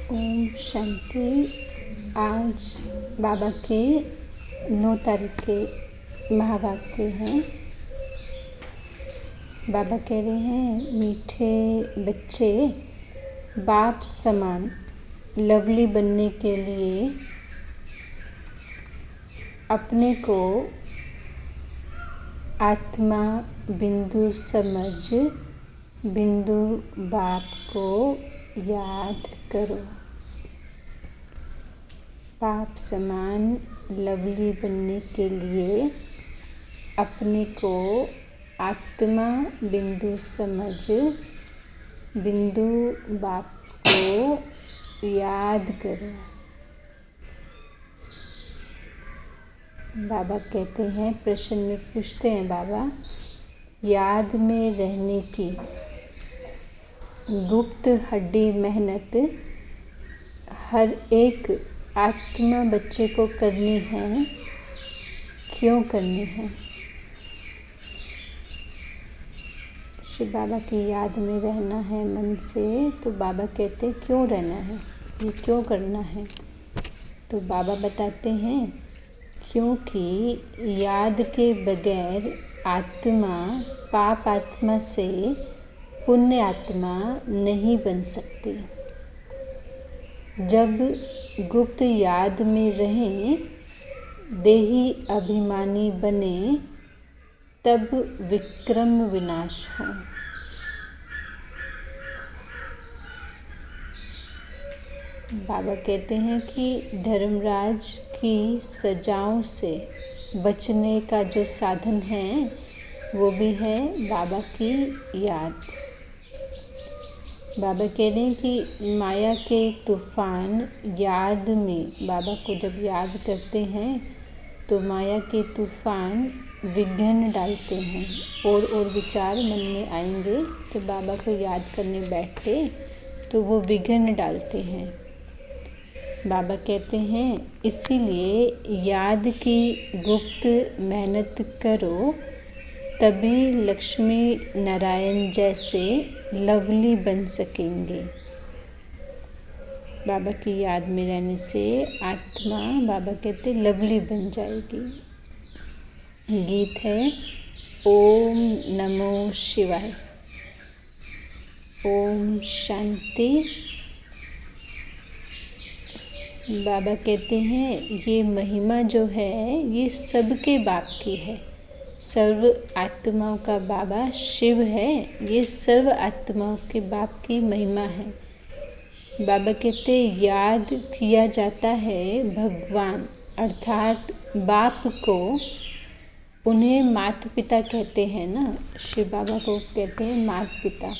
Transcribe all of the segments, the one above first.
ओम शांति। आज बाबा के 9 तारीख के महावाक्य हैं। बाबा कह रहे हैं, मीठे बच्चे बाप समान लवली बनने के लिए अपने को आत्मा बिंदु समझ बिंदु बाप को याद करो। बाप समान लवली बनने के लिए अपने को आत्मा बिंदु समझ बिंदु बाप को याद करो। बाबा कहते हैं, प्रश्न में पूछते हैं बाबा, याद में रहने की गुप्त हड्डी मेहनत हर एक आत्मा बच्चे को करनी है, क्यों करनी है? शिव बाबा की याद में रहना है मन से, तो बाबा कहते हैं क्यों रहना है, ये क्यों करना है? तो बाबा बताते हैं, क्योंकि याद के बगैर आत्मा पाप आत्मा से पुण्य आत्मा नहीं बन सकती। जब गुप्त याद में रहें, देही अभिमानी बने, तब विक्रम विनाश हो। बाबा कहते हैं कि धर्मराज की सजाओं से बचने का जो साधन है वो भी है बाबा की याद। बाबा कह रहे हैं कि माया के तूफान याद में बाबा को जब याद करते हैं तो माया के तूफान विघ्न डालते हैं, और विचार मन में आएंगे। तो बाबा को याद करने बैठे तो वो विघ्न डालते हैं। बाबा कहते हैं, इसीलिए याद की गुप्त मेहनत करो, तभी लक्ष्मी नारायण जैसे लवली बन सकेंगे। बाबा की याद में रहने से आत्मा, बाबा कहते, लवली बन जाएगी। गीत है, ओम नमो शिवाय। ओम शांति। बाबा कहते हैं, ये महिमा जो है ये सबके बाप की है। सर्व आत्माओं का बाबा शिव है, ये सर्व आत्माओं के बाप की महिमा है। बाबा कहते, याद किया जाता है भगवान अर्थात बाप को। उन्हें माता पिता कहते हैं ना, शिव बाबा को कहते हैं माता पिता।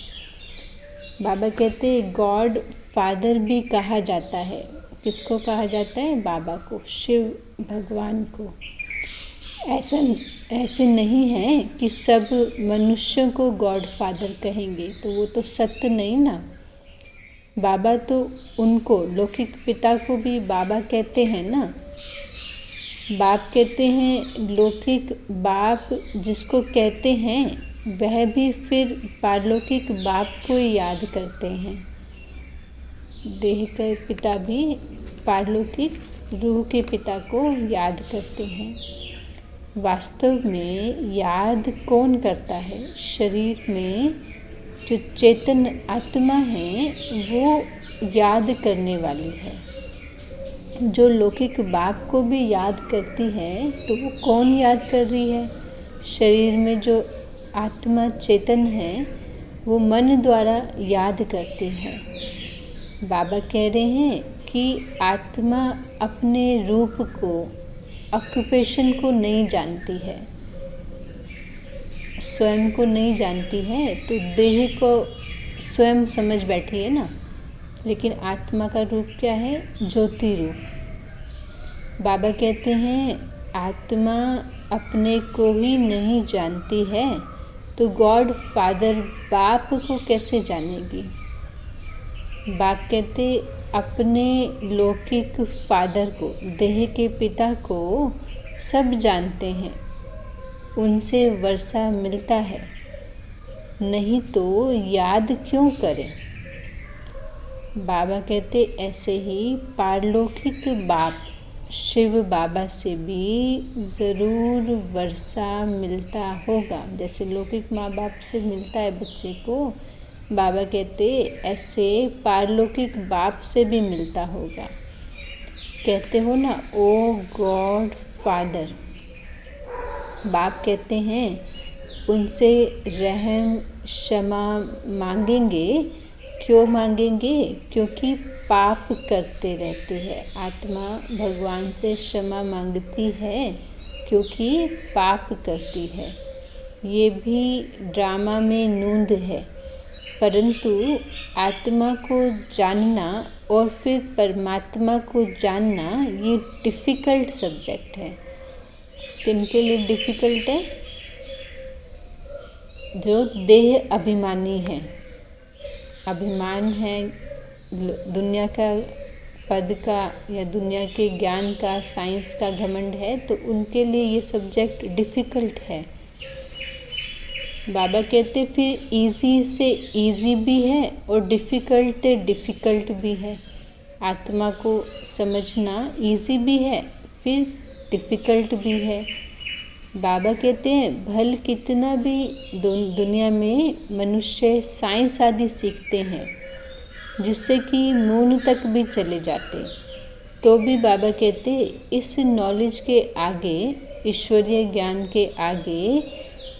बाबा कहते, गॉड फादर भी कहा जाता है। किसको कहा जाता है? बाबा को, शिव भगवान को। ऐसे नहीं है कि सब मनुष्यों को गॉड फादर कहेंगे, तो वो तो सत्य नहीं ना। बाबा तो उनको, लौकिक पिता को भी बाबा कहते हैं ना। बाप कहते हैं, लौकिक बाप जिसको कहते हैं वह भी फिर पारलौकिक बाप को याद करते हैं। देह के पिता भी पारलौकिक रूह के पिता को याद करते हैं। वास्तव में याद कौन करता है? शरीर में जो चेतन आत्मा है वो याद करने वाली है। जो लौकिक बाप को भी याद करती है, तो वो कौन याद कर रही है? शरीर में जो आत्मा चेतन है वो मन द्वारा याद करती है। बाबा कह रहे हैं कि आत्मा अपने रूप को, ऑक्यूपेशन को नहीं जानती है, स्वयं को नहीं जानती है, तो देह को स्वयं समझ बैठी है ना। लेकिन आत्मा का रूप क्या है? ज्योति रूप। बाबा कहते हैं, आत्मा अपने को ही नहीं जानती है, तो गॉड फादर बाप को कैसे जानेगी? बाप कहते, अपने लौकिक फादर को, देह के पिता को सब जानते हैं, उनसे वर्षा मिलता है, नहीं तो याद क्यों करें? बाबा कहते ऐसे ही पारलौकिक बाप शिव बाबा से भी ज़रूर वर्षा मिलता होगा। जैसे लौकिक माँ बाप से मिलता है बच्चे को, बाबा कहते ऐसे पारलौकिक बाप से भी मिलता होगा। कहते हो ना, ओ गॉड फादर, बाप कहते हैं उनसे रहम क्षमा मांगेंगे। क्यों मांगेंगे? क्योंकि पाप करते रहते हैं। आत्मा भगवान से क्षमा मांगती है क्योंकि पाप करती है। ये भी ड्रामा में नूंद है, परंतु आत्मा को जानना और फिर परमात्मा को जानना ये डिफ़िकल्ट सब्जेक्ट है। किनके लिए डिफ़िकल्ट है? जो देह अभिमानी है, अभिमान है दुनिया का, पद का या दुनिया के ज्ञान का, साइंस का घमंड है, तो उनके लिए ये सब्जेक्ट डिफ़िकल्ट है। बाबा कहते फिर इजी से इजी भी है और डिफ़िकल्ट से डिफ़िकल्ट भी है। आत्मा को समझना इजी भी है, फिर डिफ़िकल्ट भी है। बाबा कहते हैं भल कितना भी दुनिया में मनुष्य साइंस आदि सीखते हैं, जिससे कि मून तक भी चले जाते, तो भी बाबा कहते इस नॉलेज के आगे, ईश्वरीय ज्ञान के आगे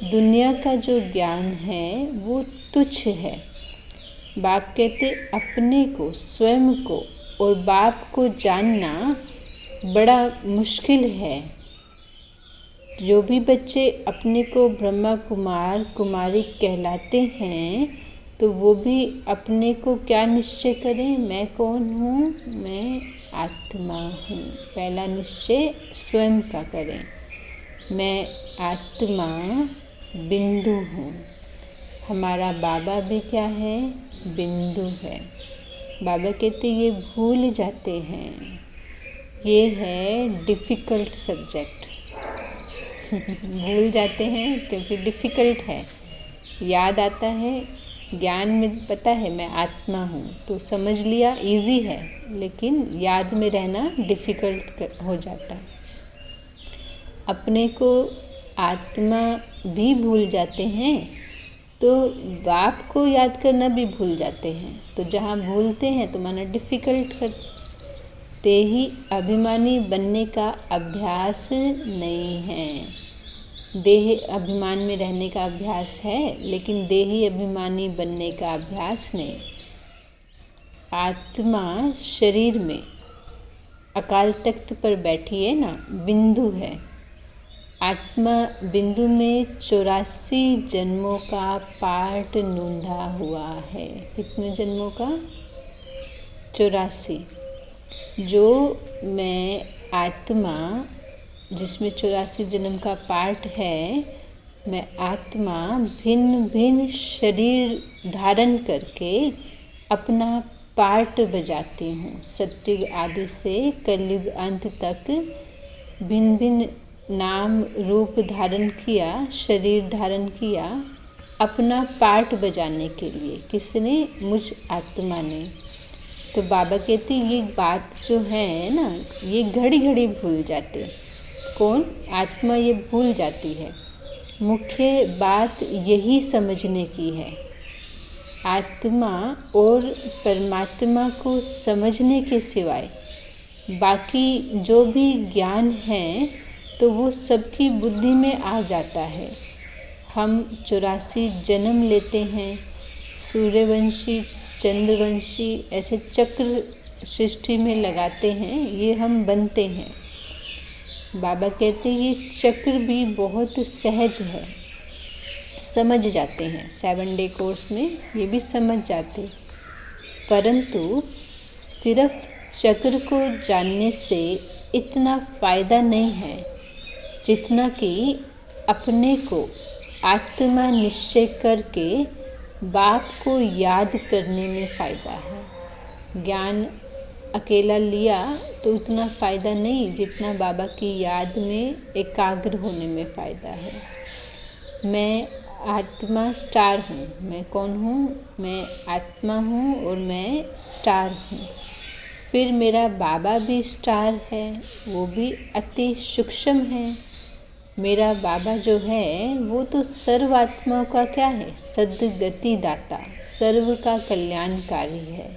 दुनिया का जो ज्ञान है वो तुच्छ है। बाप कहते अपने को, स्वयं को और बाप को जानना बड़ा मुश्किल है। जो भी बच्चे अपने को ब्रह्मा कुमार कुमारी कहलाते हैं, तो वो भी अपने को क्या निश्चय करें? मैं कौन हूँ? मैं आत्मा हूँ। पहला निश्चय स्वयं का करें, मैं आत्मा बिंदु हूँ। हमारा बाबा भी क्या है? बिंदु है। बाबा कहते ये भूल जाते हैं। ये है डिफ़िकल्ट सब्जेक्ट। भूल जाते हैं क्योंकि डिफ़िकल्ट है। याद आता है, ज्ञान में पता है मैं आत्मा हूँ तो समझ लिया, इजी है, लेकिन याद में रहना डिफ़िकल्ट हो जाता है। अपने को आत्मा भी भूल जाते हैं तो बाप को याद करना भी भूल जाते हैं। तो जहाँ भूलते हैं तो माना डिफ़िकल्ट करते ही अभिमानी बनने का अभ्यास नहीं है। देह अभिमान में रहने का अभ्यास है, लेकिन देही अभिमानी बनने का अभ्यास नहीं। आत्मा शरीर में अकाल तख्त पर बैठी है ना, बिंदु है। आत्मा बिंदु में 84 जन्मों का पाठ नूंधा हुआ है। कितने जन्मों का? 84। जो मैं आत्मा, जिसमें 84 जन्म का पाठ है, मैं आत्मा भिन्न भिन्न शरीर धारण करके अपना पार्ट बजाती हूँ। सत्युग आदि से कलयुग अंत तक भिन्न भिन्न नाम रूप धारण किया, शरीर धारण किया अपना पार्ट बजाने के लिए। किसने? मुझ आत्मा ने। तो बाबा कहते ये बात जो है ना, ये घड़ी घड़ी भूल जाते। कौन? आत्मा ये भूल जाती है। मुख्य बात यही समझने की है। आत्मा और परमात्मा को समझने के सिवाय बाकी जो भी ज्ञान है तो वो सबकी बुद्धि में आ जाता है। हम 84 जन्म लेते हैं, सूर्यवंशी, चंद्रवंशी, ऐसे चक्र सृष्टि में लगाते हैं, ये हम बनते हैं। बाबा कहते हैं ये चक्र भी बहुत सहज है, समझ जाते हैं। 7 डे कोर्स में ये भी समझ जाते, परंतु सिर्फ चक्र को जानने से इतना फ़ायदा नहीं है जितना कि अपने को आत्मा निश्चय करके बाप को याद करने में फ़ायदा है। ज्ञान अकेला लिया तो उतना फ़ायदा नहीं जितना बाबा की याद में एकाग्र होने में फ़ायदा है। मैं आत्मा स्टार हूँ। मैं कौन हूँ? मैं आत्मा हूँ और मैं स्टार हूँ। फिर मेरा बाबा भी स्टार है, वो भी अति सूक्ष्म है। मेरा बाबा जो है वो तो सर्व आत्माओं का क्या है? सद्गति दाता, सर्व का कल्याणकारी है।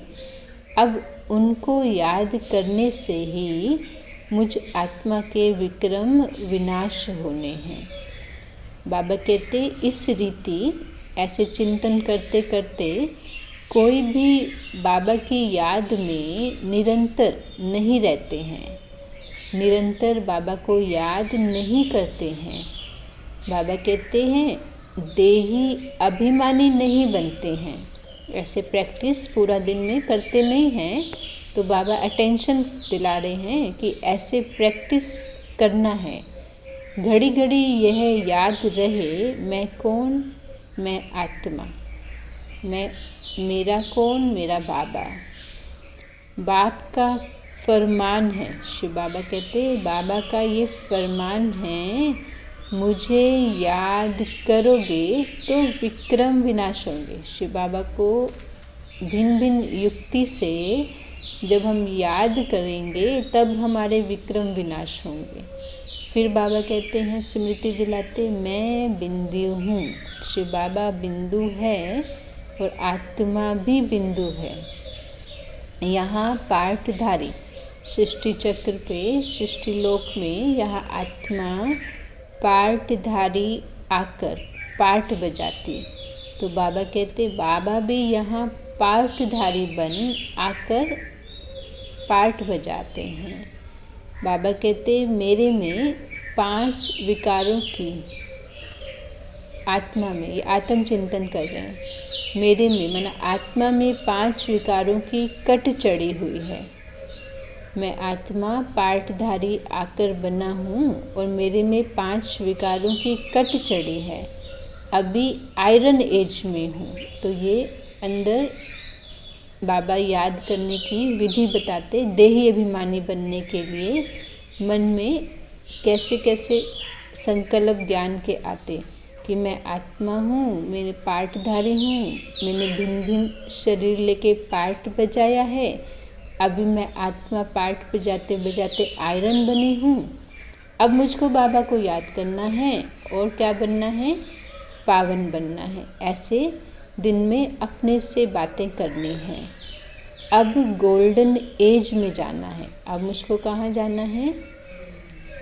अब उनको याद करने से ही मुझ आत्मा के विक्रम विनाश होने हैं। बाबा कहते इस रीति ऐसे चिंतन करते करते कोई भी बाबा की याद में निरंतर नहीं रहते हैं, निरंतर बाबा को याद नहीं करते हैं। बाबा कहते हैं देही अभिमानी नहीं बनते हैं। ऐसे प्रैक्टिस पूरा दिन में करते नहीं हैं, तो बाबा अटेंशन दिला रहे हैं कि ऐसे प्रैक्टिस करना है। घड़ी घड़ी यह याद रहे, मैं कौन? मैं आत्मा। मैं मेरा कौन? मेरा बाबा। बाप का फरमान है, शिव बाबा कहते बाबा का ये फरमान है, मुझे याद करोगे तो विक्रम विनाश होंगे। शिव बाबा को भिन्न भिन्न युक्ति से जब हम याद करेंगे तब हमारे विक्रम विनाश होंगे। फिर बाबा कहते हैं, स्मृति दिलाते, मैं बिंदु हूँ। शिव बाबा बिंदु है और आत्मा भी बिंदु है। यहाँ पाठधारी सृष्टि चक्र पे, सृष्टि लोक में यहाँ आत्मा पाठधारी आकर पाठ बजाती। तो बाबा कहते बाबा भी यहाँ पाठधारी बन आकर पाठ बजाते हैं। बाबा कहते मेरे में 5 विकारों की, आत्मा में, ये आत्म चिंतन कर रहे हैं, मेरे में माना आत्मा में 5 विकारों की कट चढ़ी हुई है। मैं आत्मा पाठधारी आकर बना हूँ और मेरे में 5 विकारों की कट चढ़ी है। अभी आयरन एज में हूँ। तो ये अंदर बाबा याद करने की विधि बताते, देही अभिमानी बनने के लिए मन में कैसे कैसे संकल्प ज्ञान के आते कि मैं आत्मा हूँ, मेरे पाठधारी हूँ, मैंने भिन्न भिन्न शरीर लेके पाठ बजाया है। अभी मैं आत्मा पाठ बजाते बजाते आयरन बनी हूँ। अब मुझको बाबा को याद करना है और क्या बनना है? पावन बनना है। ऐसे दिन में अपने से बातें करनी हैं। अब गोल्डन एज में जाना है। अब मुझको कहाँ जाना है?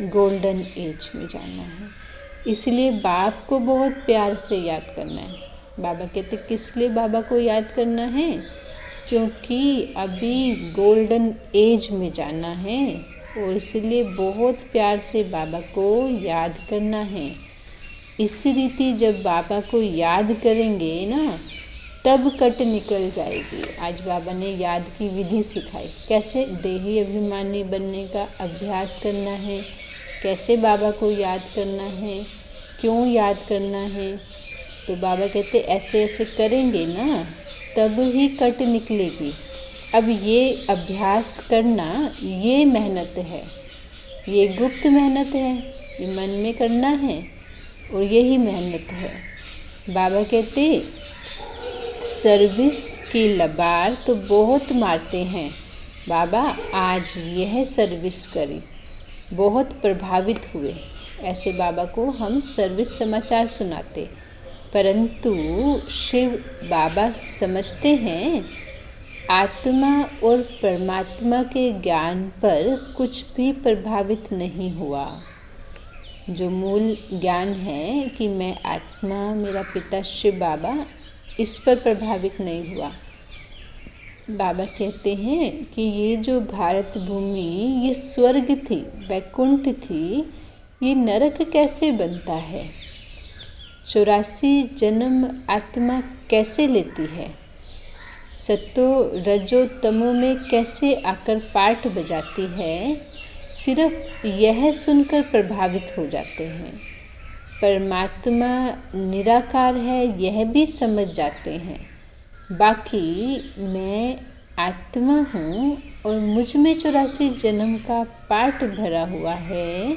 गोल्डन एज में जाना है। इसलिए बाप को बहुत प्यार से याद करना है। बाबा कहते किस लिए बाबा को याद करना है? क्योंकि अभी गोल्डन एज में जाना है और इसलिए बहुत प्यार से बाबा को याद करना है। इस रीति जब बाबा को याद करेंगे ना, तब कट निकल जाएगी। आज बाबा ने याद की विधि सिखाई, कैसे देही अभिमानी बनने का अभ्यास करना है, कैसे बाबा को याद करना है, क्यों याद करना है। तो बाबा कहते ऐसे ऐसे करेंगे ना तब ही कट निकलेगी। अब ये अभ्यास करना, ये मेहनत है, ये गुप्त मेहनत है, ये मन में करना है और यही मेहनत है। बाबा कहते सर्विस की लबार तो बहुत मारते हैं, बाबा आज यह सर्विस करी, बहुत प्रभावित हुए। ऐसे बाबा को हम सर्विस समाचार सुनाते। परंतु शिव बाबा समझते हैं आत्मा और परमात्मा के ज्ञान पर कुछ भी प्रभावित नहीं हुआ। जो मूल ज्ञान है कि मैं आत्मा, मेरा पिता शिव बाबा, इस पर प्रभावित नहीं हुआ। बाबा कहते हैं कि ये जो भारत भूमि, ये स्वर्ग थी, वैकुंठ थी, ये नरक कैसे बनता है? 84 जन्म आत्मा कैसे लेती है? सतो रजो तमो में कैसे आकर पाठ बजाती है? सिर्फ यह सुनकर प्रभावित हो जाते हैं। परमात्मा निराकार है यह भी समझ जाते हैं। बाकी मैं आत्मा हूँ और मुझ में 84 जन्म का पाठ भरा हुआ है,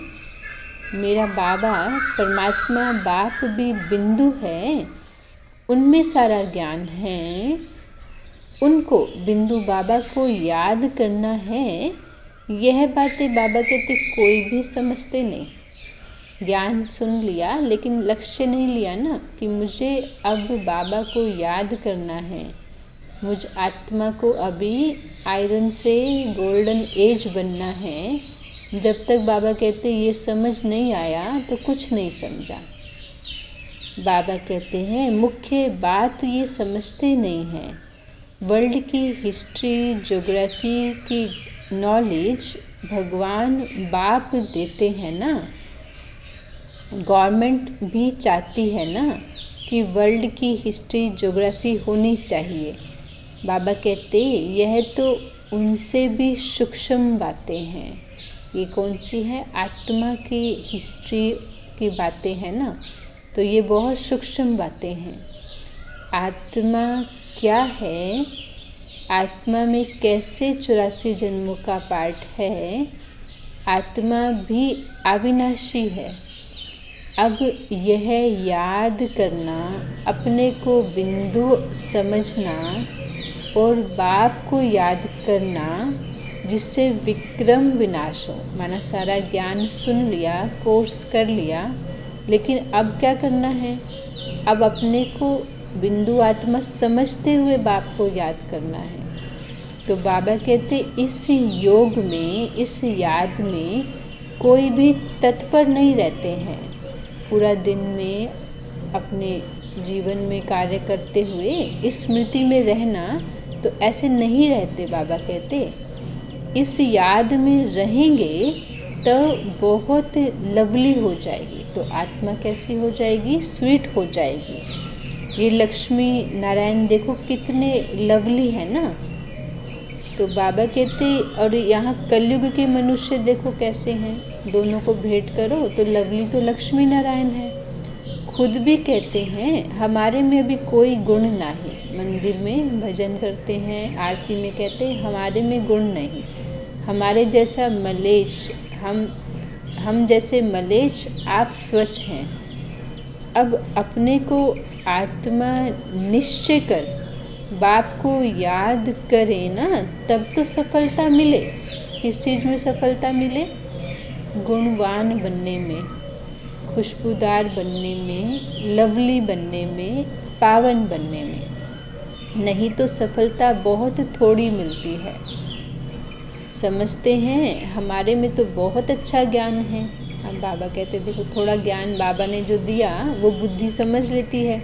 मेरा बाबा परमात्मा बाप भी बिंदु है, उनमें सारा ज्ञान है, उनको बिंदु बाबा को याद करना है। यह बातें बाबा कहते कोई भी समझते नहीं। ज्ञान सुन लिया लेकिन लक्ष्य नहीं लिया ना कि मुझे अब बाबा को याद करना है, मुझ आत्मा को अभी आयरन से गोल्डन एज बनना है। जब तक बाबा कहते ये समझ नहीं आया तो कुछ नहीं समझा। बाबा कहते हैं मुख्य बात ये समझते नहीं हैं। वर्ल्ड की हिस्ट्री ज्योग्राफी की नॉलेज भगवान बाप देते हैं ना। गवर्नमेंट भी चाहती है ना कि वर्ल्ड की हिस्ट्री ज्योग्राफी होनी चाहिए। बाबा कहते यह तो उनसे भी सूक्ष्म बातें हैं। ये कौन सी है? आत्मा की हिस्ट्री की बातें हैं ना, तो ये बहुत सूक्ष्म बातें हैं। आत्मा क्या है, आत्मा में कैसे 84 जन्मों का पार्ट है, आत्मा भी अविनाशी है। अब यह याद करना, अपने को बिंदु समझना और बाप को याद करना जिससे विक्रम विनाश हो। माना सारा ज्ञान सुन लिया, कोर्स कर लिया, लेकिन अब क्या करना है? अब अपने को बिंदु आत्मा समझते हुए बाप को याद करना है। तो बाबा कहते इस योग में, इस याद में कोई भी तत्पर नहीं रहते हैं। पूरा दिन में अपने जीवन में कार्य करते हुए इस स्मृति में रहना, तो ऐसे नहीं रहते। बाबा कहते इस याद में रहेंगे तो बहुत लवली हो जाएगी। तो आत्मा कैसी हो जाएगी? स्वीट हो जाएगी। ये लक्ष्मी नारायण देखो कितने लवली है ना। तो बाबा कहते, और यहाँ कलयुग के मनुष्य देखो कैसे हैं, दोनों को भेंट करो तो लवली तो लक्ष्मी नारायण है। खुद भी कहते हैं हमारे में अभी कोई गुण नहीं। मंदिर में भजन करते हैं, आरती में कहते हैं हमारे में गुण नहीं। हमारे जैसा मलेच्छ, हम जैसे मलेच्छ, आप स्वच्छ हैं। अब अपने को आत्मा निश्चय कर बाप को याद करें ना, तब तो सफलता मिले। किस चीज़ में सफलता मिले? गुणवान बनने में, खुशबूदार बनने में, लवली बनने में, पावन बनने में। नहीं तो सफलता बहुत थोड़ी मिलती है। समझते हैं हमारे में तो बहुत अच्छा ज्ञान है। अब बाबा कहते देखो थोड़ा ज्ञान बाबा ने जो दिया वो बुद्धि समझ लेती है,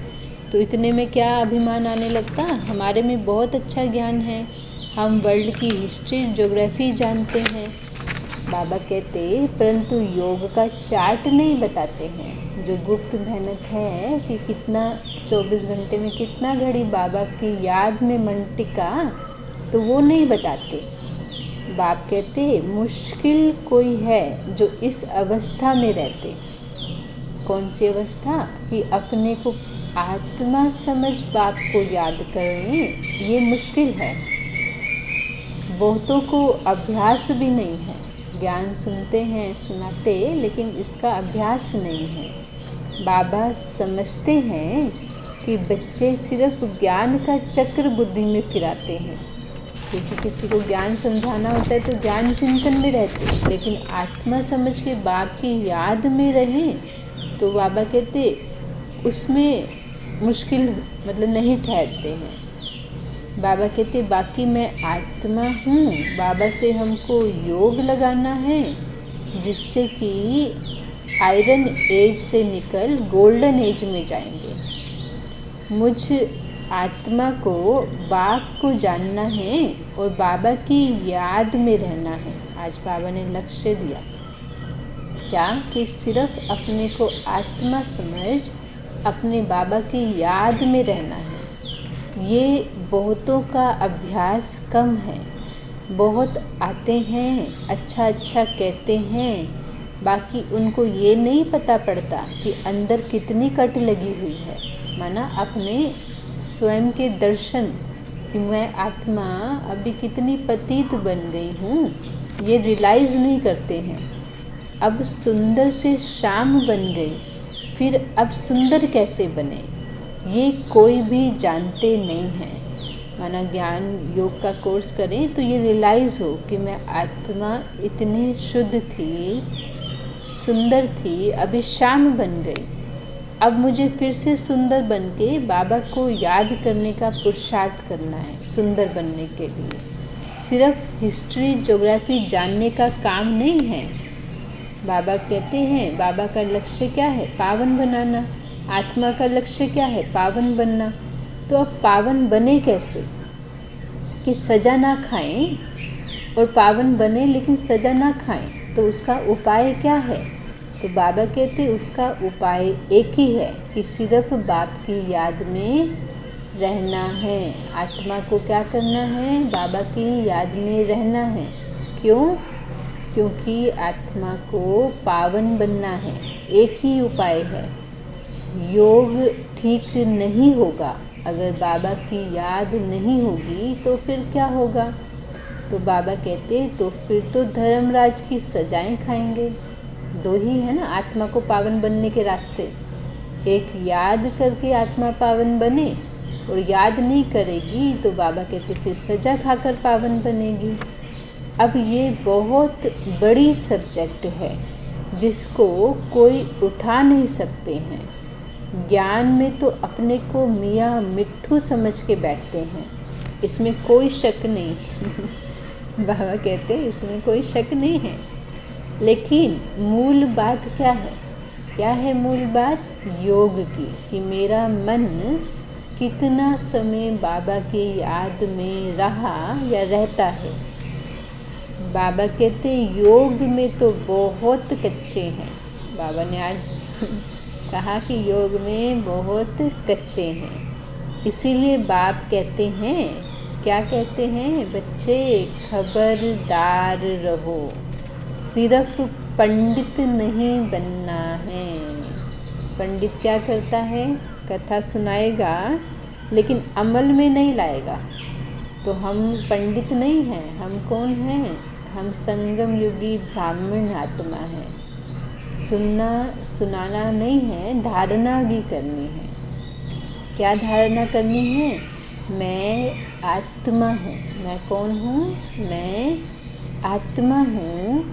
तो इतने में क्या अभिमान आने लगता? हमारे में बहुत अच्छा ज्ञान है, हम वर्ल्ड की हिस्ट्री ज्योग्राफी जानते हैं। बाबा कहते परंतु योग का चार्ट नहीं बताते हैं। जो गुप्त मेहनत है कि कितना 24 घंटे में कितना घड़ी बाबा की याद में मन टिका, तो वो नहीं बताते। बाप कहते मुश्किल कोई है जो इस अवस्था में रहते। कौन सी अवस्था? कि अपने को आत्मा समझ बाप को याद करें, ये मुश्किल है। बहुतों को अभ्यास भी नहीं है। ज्ञान सुनते हैं, सुनाते, लेकिन इसका अभ्यास नहीं है। बाबा समझते हैं कि बच्चे सिर्फ ज्ञान का चक्र बुद्धि में फिराते हैं। क्योंकि किसी को ज्ञान समझाना होता है तो ज्ञान चिंतन में रहते, लेकिन आत्मा समझ के बाप की याद में रहें तो बाबा कहते उसमें मुश्किल मतलब नहीं ठहरते हैं। बाबा कहते बाकी मैं आत्मा हूँ। बाबा से हमको योग लगाना है जिससे कि आयरन एज से निकल गोल्डन एज में जाएंगे। मुझ आत्मा को बाप को जानना है और बाबा की याद में रहना है। आज बाबा ने लक्ष्य दिया क्या? कि सिर्फ अपने को आत्मा समझ अपने बाबा की याद में रहना है। ये बहुतों का अभ्यास कम है। बहुत आते हैं, अच्छा अच्छा कहते हैं, बाकी उनको ये नहीं पता पड़ता कि अंदर कितनी कट लगी हुई है। माना अपने स्वयं के दर्शन कि मैं आत्मा अभी कितनी पतित बन गई हूँ, ये रियलाइज़ नहीं करते हैं। अब सुंदर से श्याम बन गई, फिर अब सुंदर कैसे बने, ये कोई भी जानते नहीं हैं। माना ज्ञान योग का कोर्स करें तो ये रियलाइज़ हो कि मैं आत्मा इतनी शुद्ध थी, सुंदर थी, अभी श्याम बन गई। अब मुझे फिर से सुंदर बन के बाबा को याद करने का पुरुषार्थ करना है। सुंदर बनने के लिए सिर्फ हिस्ट्री ज्योग्राफी जानने का काम नहीं है। बाबा कहते हैं बाबा का लक्ष्य क्या है? पावन बनाना। आत्मा का लक्ष्य क्या है? पावन बनना। तो अब पावन बने कैसे? कि सज़ा ना खाएं, और पावन बने लेकिन सज़ा ना खाएं, तो उसका उपाय क्या है? तो बाबा कहते उसका उपाय एक ही है कि सिर्फ बाप की याद में रहना है। आत्मा को क्या करना है? बाबा की याद में रहना है। क्यों? क्योंकि आत्मा को पावन बनना है। एक ही उपाय है। योग ठीक नहीं होगा अगर बाबा की याद नहीं होगी, तो फिर क्या होगा? तो बाबा कहते तो फिर तो धर्मराज की सजाएं खाएंगे। दो ही है ना आत्मा को पावन बनने के रास्ते। एक याद करके आत्मा पावन बने, और याद नहीं करेगी तो बाबा कहते फिर सजा खाकर पावन बनेगी। अब ये बहुत बड़ी सब्जेक्ट है जिसको कोई उठा नहीं सकते हैं। ज्ञान में तो अपने को मियाँ मिट्ठू समझ के बैठते हैं, इसमें कोई शक नहीं। बाबा कहते हैं इसमें कोई शक नहीं है। लेकिन मूल बात क्या है? क्या है मूल बात? योग की, कि मेरा मन कितना समय बाबा की याद में रहा या रहता है। बाबा कहते योग में तो बहुत कच्चे हैं। बाबा ने आज कहा कि योग में बहुत कच्चे हैं। इसीलिए बाप कहते हैं, क्या कहते हैं? बच्चे खबरदार रहो, सिर्फ पंडित नहीं बनना है। पंडित क्या करता है? कथा सुनाएगा लेकिन अमल में नहीं लाएगा। तो हम पंडित नहीं हैं। हम कौन हैं? हम संगम युगी ब्राह्मण आत्मा हैं। सुनना सुनाना नहीं है, धारणा भी करनी है। क्या धारणा करनी है? मैं आत्मा हूँ। मैं कौन हूँ? मैं आत्मा हूँ।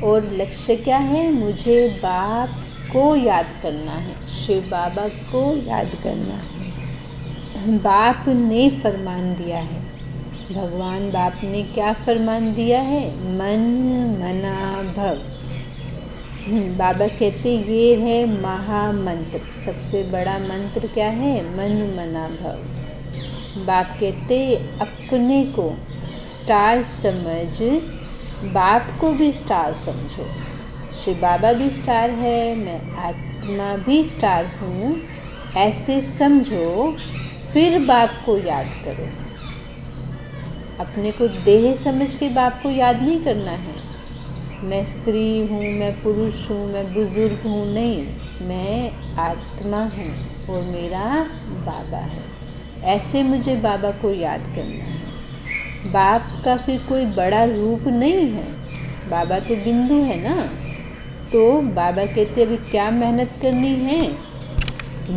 और लक्ष्य क्या है? मुझे बाप को याद करना है, शिव बाबा को याद करना है। बाप ने फरमान दिया है, भगवान बाप ने क्या फरमान दिया है? मन मना भव। बाबा कहते ये है महामंत्र। सबसे बड़ा मंत्र क्या है? मन मना भव। बाप कहते अपने को स्टार समझ, बाप को भी स्टार समझो। शिव बाबा भी स्टार है, मैं आत्मा भी स्टार हूँ, ऐसे समझो। फिर बाप को याद करो। अपने को देह समझ के बाप को याद नहीं करना है। मैं स्त्री हूँ, मैं पुरुष हूँ, मैं बुज़ुर्ग हूँ, नहीं, मैं आत्मा हूँ और मेरा बाबा है। ऐसे मुझे बाबा को याद करना है। बाप का फिर कोई बड़ा रूप नहीं है, बाबा तो बिंदु है ना। तो बाबा कहते अभी क्या मेहनत करनी है?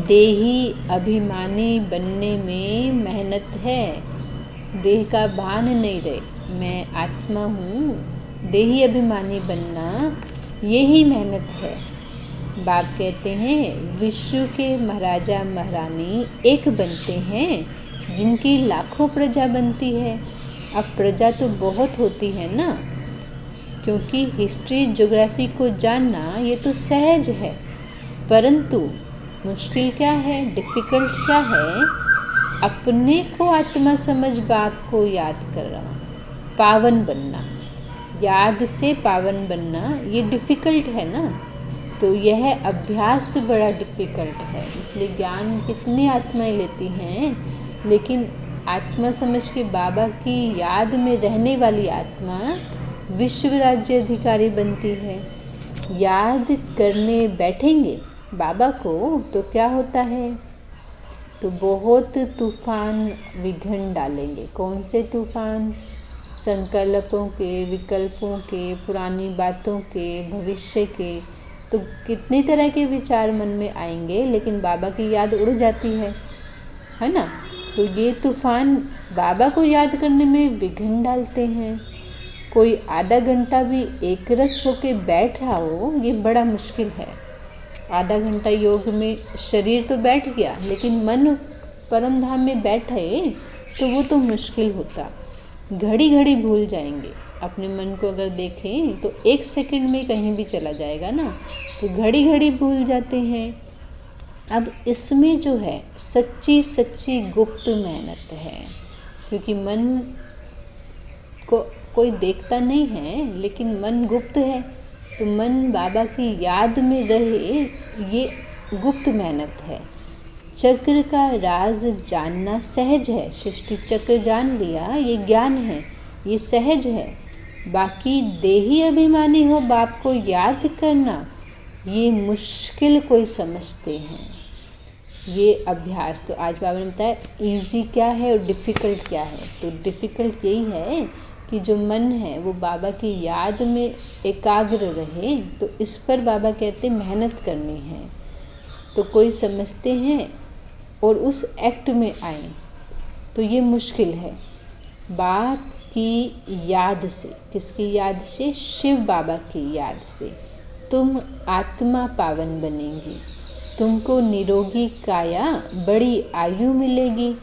देही अभिमानी बनने में मेहनत है। देह का भान नहीं रहे, मैं आत्मा हूँ, देही अभिमानी बनना यही मेहनत है। बाप कहते हैं विश्व के महाराजा महारानी एक बनते हैं जिनकी लाखों प्रजा बनती है। अब प्रजा तो बहुत होती है ना, क्योंकि हिस्ट्री ज्योग्राफी को जानना ये तो सहज है, परंतु मुश्किल क्या है, डिफ़िकल्ट क्या है? अपने को आत्मा समझ बाप को याद करना, पावन बनना, याद से पावन बनना, ये डिफ़िकल्ट है ना। तो यह अभ्यास बड़ा डिफ़िकल्ट है। इसलिए ज्ञान कितनी आत्माएं लेती हैं, लेकिन आत्मा समझ के बाबा की याद में रहने वाली आत्मा विश्व राज्य अधिकारी बनती है। याद करने बैठेंगे बाबा को तो क्या होता है? तो बहुत तूफ़ान विघन डालेंगे। कौन से तूफ़ान? संकल्पों के, विकल्पों के, पुरानी बातों के, भविष्य के, तो कितनी तरह के विचार मन में आएंगे, लेकिन बाबा की याद उड़ जाती है ना। तो ये तूफान बाबा को याद करने में विघ्न डालते हैं। कोई आधा घंटा भी एक रस होके बैठ रहा हो, ये बड़ा मुश्किल है। आधा घंटा योग में शरीर तो बैठ गया, लेकिन मन परम धाम में बैठे तो वो तो मुश्किल होता। घड़ी घड़ी भूल जाएंगे। अपने मन को अगर देखें तो 1 सेकंड में कहीं भी चला जाएगा ना, तो घड़ी घड़ी भूल जाते हैं। अब इसमें जो है सच्ची सच्ची गुप्त मेहनत है, क्योंकि मन को कोई देखता नहीं है, लेकिन मन गुप्त है। तो मन बाबा की याद में रहे, ये गुप्त मेहनत है। चक्र का राज जानना सहज है। सृष्टि चक्र जान लिया, ये ज्ञान है, ये सहज है। बाकी देही अभिमानी हो बाप को याद करना, ये मुश्किल कोई समझते हैं। ये अभ्यास तो आज बाबा ने बताया ईजी क्या है और डिफ़िकल्ट क्या है। तो डिफ़िकल्ट यही है कि जो मन है वो बाबा की याद में एकाग्र रहे। तो इस पर बाबा कहते मेहनत करनी है। तो कोई समझते हैं और उस एक्ट में आए, तो ये मुश्किल है। बाप की याद से, किसकी याद से? शिव बाबा की याद से तुम आत्मा पावन बनेंगी। तुमको निरोगी काया, बड़ी आयु मिलेगी।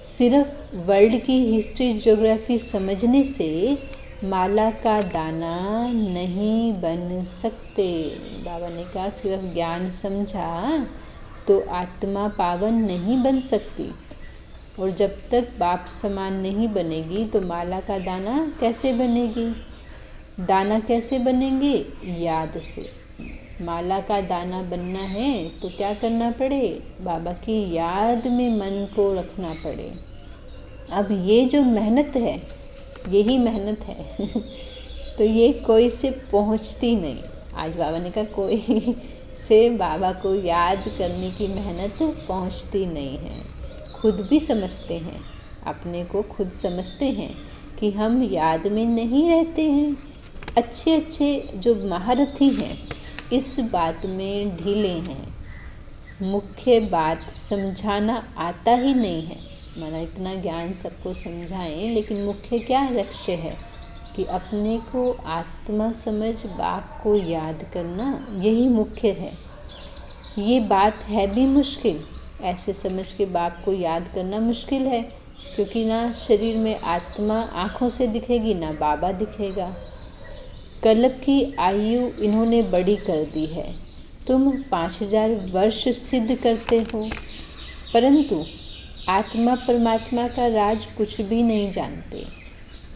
सिर्फ वर्ल्ड की हिस्ट्री ज्योग्राफी समझने से माला का दाना नहीं बन सकते। बाबा ने कहा सिर्फ ज्ञान समझा तो आत्मा पावन नहीं बन सकती, और जब तक बाप समान नहीं बनेगी तो माला का दाना कैसे बनेगी? दाना कैसे बनेंगे? याद से। माला का दाना बनना है तो क्या करना पड़े? बाबा की याद में मन को रखना पड़े। अब ये जो मेहनत है, यही मेहनत है तो ये कोई से पहुंचती नहीं। आज बाबा ने कहा कोई से बाबा को याद करने की मेहनत पहुंचती नहीं है। खुद भी समझते हैं, अपने को खुद समझते हैं कि हम याद में नहीं रहते हैं। अच्छे अच्छे जो महारथी हैं इस बात में ढीले हैं। मुख्य बात समझाना आता ही नहीं है। माना इतना ज्ञान सबको समझाएं, लेकिन मुख्य क्या लक्ष्य है कि अपने को आत्मा समझ बाप को याद करना, यही मुख्य है। ये बात है भी मुश्किल, ऐसे समझ के बाप को याद करना मुश्किल है, क्योंकि ना शरीर में आत्मा आँखों से दिखेगी, ना बाबा दिखेगा। कल्प की आयु इन्होंने बड़ी कर दी है। तुम 5000 वर्ष सिद्ध करते हो, परंतु आत्मा परमात्मा का राज कुछ भी नहीं जानते,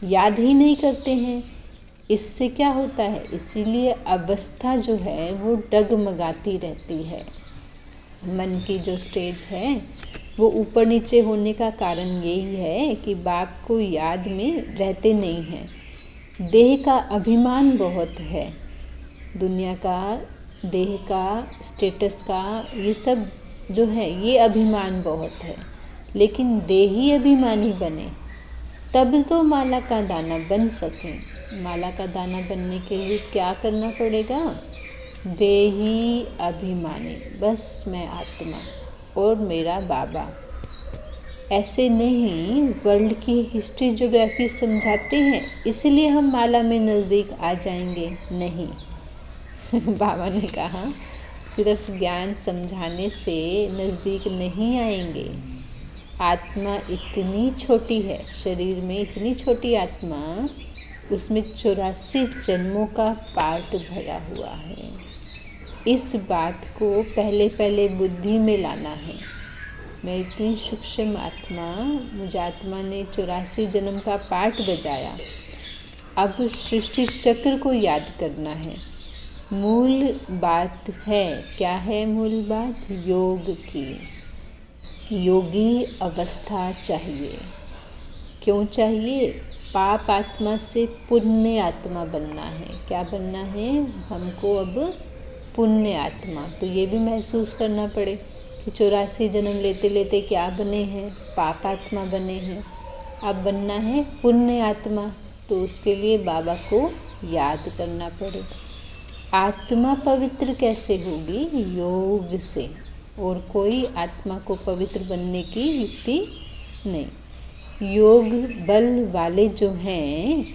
याद ही नहीं करते हैं। इससे क्या होता है? इसीलिए अवस्था जो है वो डगमगाती रहती है। मन की जो स्टेज है वो ऊपर नीचे होने का कारण यही है कि बाप को याद में रहते नहीं हैं। देह का अभिमान बहुत है, दुनिया का, देह का, स्टेटस का, ये सब जो है ये अभिमान बहुत है। लेकिन देही अभिमानी बने तब तो माला का दाना बन सकें। माला का दाना बनने के लिए क्या करना पड़ेगा? देही अभिमानी, बस मैं आत्मा और मेरा बाबा। ऐसे नहीं, वर्ल्ड की हिस्ट्री ज्योग्राफी समझाते हैं इसलिए हम माला में नज़दीक आ जाएंगे, नहीं बाबा ने कहा सिर्फ ज्ञान समझाने से नज़दीक नहीं आएंगे। आत्मा इतनी छोटी है, शरीर में इतनी छोटी आत्मा, उसमें 84 जन्मों का पार्ट भरा हुआ है। इस बात को पहले पहले बुद्धि में लाना है। मैं इतनी सूक्ष्म आत्मा, मुझे आत्मा ने 84 जन्म का पार्ट बजाया। अब सृष्टि चक्र को याद करना है। मूल बात है, क्या है मूल बात? योग की। योगी अवस्था चाहिए। क्यों चाहिए? पाप आत्मा से पुण्य आत्मा बनना है। क्या बनना है? हमको अब पुण्य आत्मा। तो ये भी महसूस करना पड़े कि 84 जन्म लेते लेते क्या बने हैं? पाप आत्मा बने हैं। अब बनना है पुण्य आत्मा। तो उसके लिए बाबा को याद करना पड़ेगा। आत्मा पवित्र कैसे होगी? योग से, और कोई आत्मा को पवित्र बनने की युक्ति नहीं। योग बल वाले जो हैं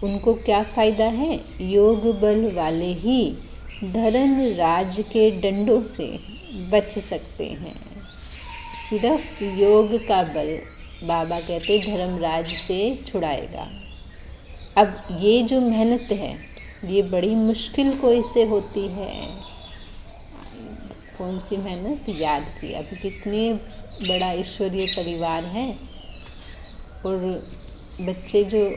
उनको क्या फ़ायदा है? योग बल वाले ही धर्म राज के डंडों से बच सकते हैं। सिर्फ योग का बल बाबा कहते धर्मराज से छुड़ाएगा। अब ये जो मेहनत है ये बड़ी मुश्किल कोई से होती है। कौन सी मेहनत? याद की। अभी कितने बड़ा ईश्वरीय परिवार है, और बच्चे जो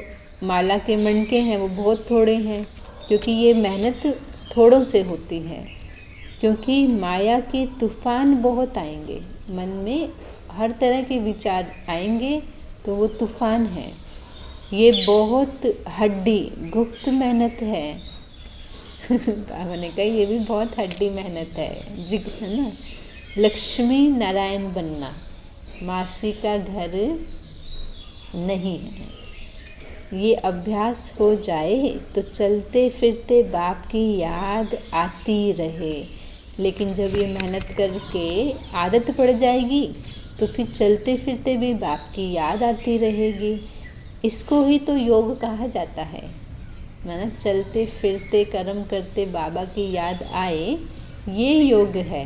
माला के मन के हैं वो बहुत थोड़े हैं, क्योंकि ये मेहनत थोड़ों से होती है। क्योंकि माया के तूफान बहुत आएंगे, मन में हर तरह के विचार आएंगे, तो वो तूफान है। ये बहुत हड्डी गुप्त मेहनत है। बाबा ने कहा ये भी बहुत हड्डी मेहनत है, है ना। लक्ष्मी नारायण बनना मासी का घर नहीं है। ये अभ्यास हो जाए तो चलते फिरते बाप की याद आती रहे। लेकिन जब ये मेहनत करके आदत पड़ जाएगी तो फिर चलते फिरते भी बाप की याद आती रहेगी। इसको ही तो योग कहा जाता है। माना चलते फिरते कर्म करते बाबा की याद आए, ये योग है।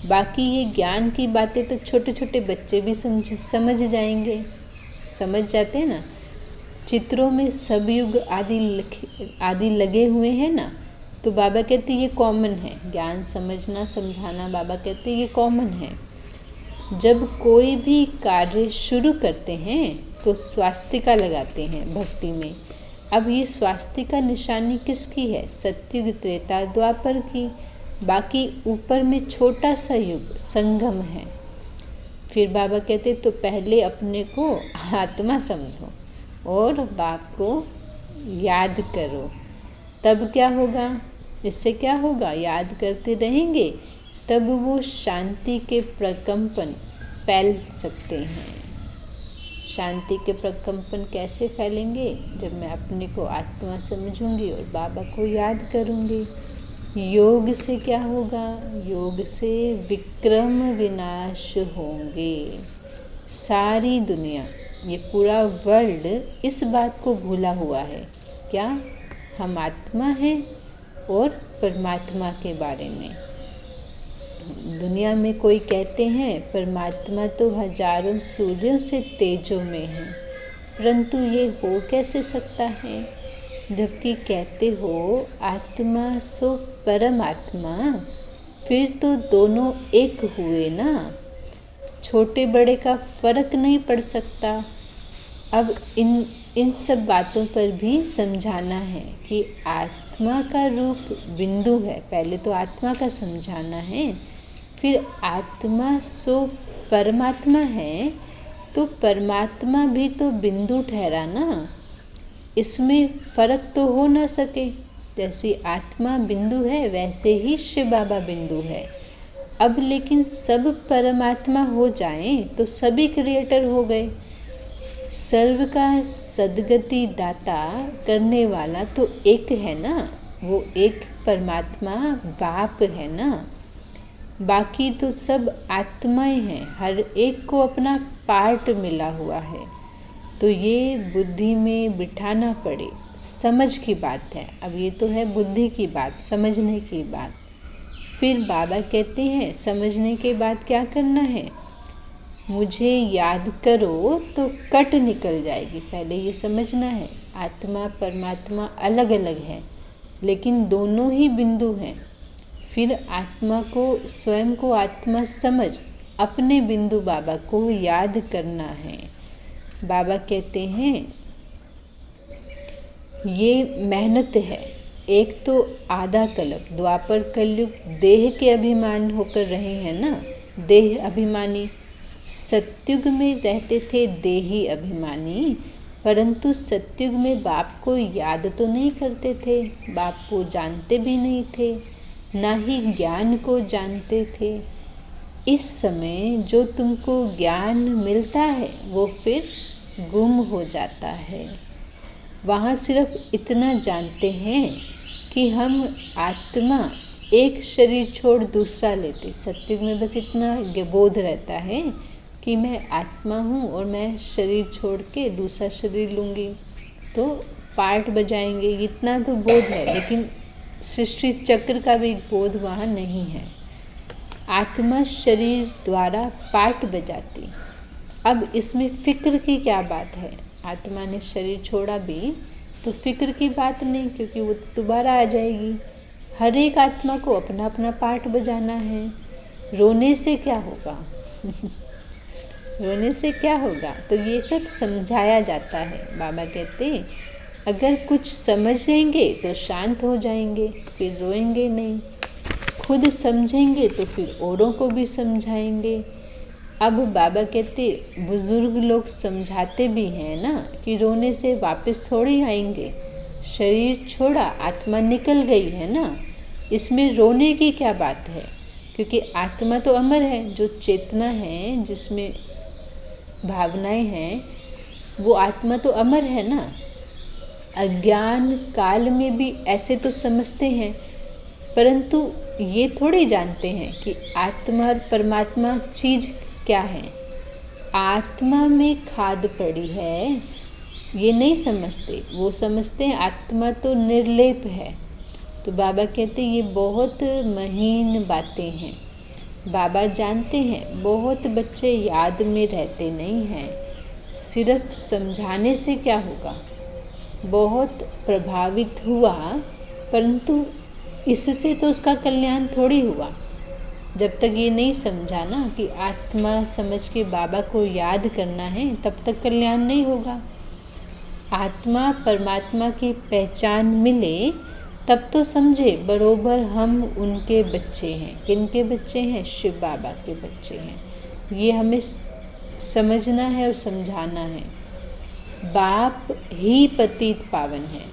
बाकी ये ज्ञान की बातें तो छोटे छोटे बच्चे भी समझ जाएंगे, समझ जाते हैं ना। चित्रों में सब युग आदि लगे हुए हैं ना, तो बाबा कहते ये कॉमन है। ज्ञान समझना समझाना बाबा कहते ये कॉमन है। जब कोई भी कार्य शुरू करते हैं तो स्वास्तिका लगाते हैं भक्ति में। अब ये स्वास्तिका निशानी किसकी है? सत्युग त्रेता द्वापर की। बाकी ऊपर में छोटा सा युग संगम है। फिर बाबा कहते तो पहले अपने को आत्मा समझो और बाप को याद करो, तब क्या होगा? इससे क्या होगा? याद करते रहेंगे तब वो शांति के प्रकंपन फैल सकते हैं। शांति के प्रकंपन कैसे फैलेंगे? जब मैं अपने को आत्मा समझूंगी और बाबा को याद करूंगी। योग से क्या होगा? योग से विक्रम विनाश होंगे। सारी दुनिया, ये पूरा वर्ल्ड इस बात को भूला हुआ है। क्या? हम आत्मा हैं और परमात्मा के बारे में। दुनिया में कोई कहते हैं परमात्मा तो हजारों सूर्यों से तेजों में है, परंतु ये हो कैसे सकता है? जबकि कहते हो आत्मा सो परमात्मा, फिर तो दोनों एक हुए ना। छोटे बड़े का फर्क नहीं पड़ सकता। अब इन सब बातों पर भी समझाना है कि आत्मा का रूप बिंदु है। पहले तो आत्मा का समझाना है, फिर आत्मा सो परमात्मा है, तो परमात्मा भी तो बिंदु ठहरा ना। इसमें फर्क तो हो ना सके। जैसी आत्मा बिंदु है वैसे ही शिव बाबा बिंदु है। अब लेकिन सब परमात्मा हो जाएं तो सभी क्रिएटर हो गए। सर्व का सद्गति दाता करने वाला तो एक है ना, वो एक परमात्मा बाप है ना। बाकी तो सब आत्माएं हैं, हर एक को अपना पार्ट मिला हुआ है। तो ये बुद्धि में बिठाना पड़े, समझ की बात है। अब ये तो है बुद्धि की बात, समझने की बात। फिर बाबा कहते हैं समझने के बाद क्या करना है? मुझे याद करो तो कट निकल जाएगी। पहले ये समझना है आत्मा परमात्मा अलग अलग है, लेकिन दोनों ही बिंदु हैं। फिर आत्मा को, स्वयं को आत्मा समझ अपने बिंदु बाबा को याद करना है। बाबा कहते हैं ये मेहनत है। एक तो आधा कल्प द्वापर कलयुग देह के अभिमान होकर रहे हैं ना, देह अभिमानी। सत्युग में रहते थे देही अभिमानी, परंतु सत्युग में बाप को याद तो नहीं करते थे, बाप को जानते भी नहीं थे, ना ही ज्ञान को जानते थे। इस समय जो तुमको ज्ञान मिलता है वो फिर गुम हो जाता है। वहाँ सिर्फ इतना जानते हैं कि हम आत्मा एक शरीर छोड़ दूसरा लेते। सत्युग में बस इतना बोध रहता है कि मैं आत्मा हूँ और मैं शरीर छोड़ के दूसरा शरीर लूँगी तो पार्ट बजाएंगे, इतना तो बोध है। लेकिन सृष्टि चक्र का भी बोध वहाँ नहीं है। आत्मा शरीर द्वारा पार्ट बजाती। अब इसमें फ़िक्र की क्या बात है? आत्मा ने शरीर छोड़ा भी तो फ़िक्र की बात नहीं, क्योंकि वो तो दोबारा आ जाएगी। हर एक आत्मा को अपना अपना पार्ट बजाना है। रोने से क्या होगा? रोने से क्या होगा? तो ये सब समझाया जाता है। बाबा कहते अगर कुछ समझेंगे तो शांत हो जाएंगे, फिर रोएंगे नहीं। खुद समझेंगे तो फिर औरों को भी समझाएंगे। अब बाबा कहते बुज़ुर्ग लोग समझाते भी हैं ना कि रोने से वापस थोड़ी आएंगे। शरीर छोड़ा, आत्मा निकल गई है ना, इसमें रोने की क्या बात है? क्योंकि आत्मा तो अमर है, जो चेतना है, जिसमें भावनाएं हैं, वो आत्मा तो अमर है ना। अज्ञान काल में भी ऐसे तो समझते हैं, परंतु ये थोड़ी जानते हैं कि आत्मा और परमात्मा चीज़ क्या है। आत्मा में खाद पड़ी है, ये नहीं समझते। वो समझते हैं आत्मा तो निर्लेप है। तो बाबा कहते ये बहुत महीन बातें हैं। बाबा जानते हैं बहुत बच्चे याद में रहते नहीं हैं। सिर्फ समझाने से क्या होगा? बहुत प्रभावित हुआ, परंतु इससे तो उसका कल्याण थोड़ी हुआ। जब तक ये नहीं समझा ना कि आत्मा समझ के बाबा को याद करना है, तब तक कल्याण नहीं होगा। आत्मा परमात्मा की पहचान मिले तब तो समझे बरोबर हम उनके बच्चे हैं। किनके बच्चे हैं? शिव बाबा के बच्चे हैं। ये हमें समझना है और समझाना है। बाप ही पतित पावन है,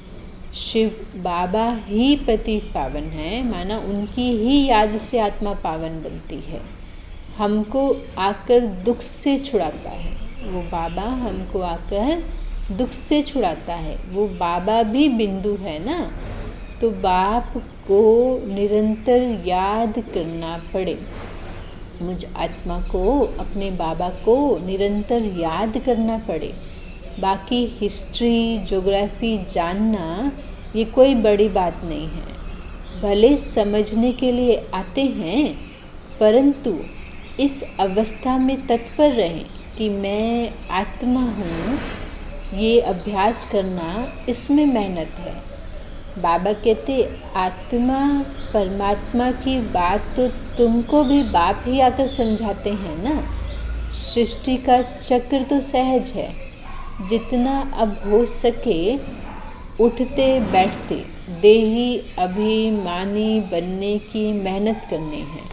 शिव बाबा ही पतित पावन है, माना उनकी ही याद से आत्मा पावन बनती है। हमको आकर दुख से छुड़ाता है वो बाबा, हमको आकर दुख से छुड़ाता है वो बाबा भी बिंदु है ना। तो बाप को निरंतर याद करना पड़े। मुझ आत्मा को, अपने बाबा को निरंतर याद करना पड़े। बाकी हिस्ट्री, ज्योग्राफी जानना ये कोई बड़ी बात नहीं है। भले समझने के लिए आते हैं, परंतु इस अवस्था में तत्पर रहें कि मैं आत्मा हूँ। ये अभ्यास करना, इसमें मेहनत है। बाबा कहते आत्मा परमात्मा की बात तो तुमको भी बाप ही आकर समझाते हैं ना। सृष्टि का चक्र तो सहज है। जितना अब हो सके उठते बैठते देही अभिमानी बनने की मेहनत करनी है।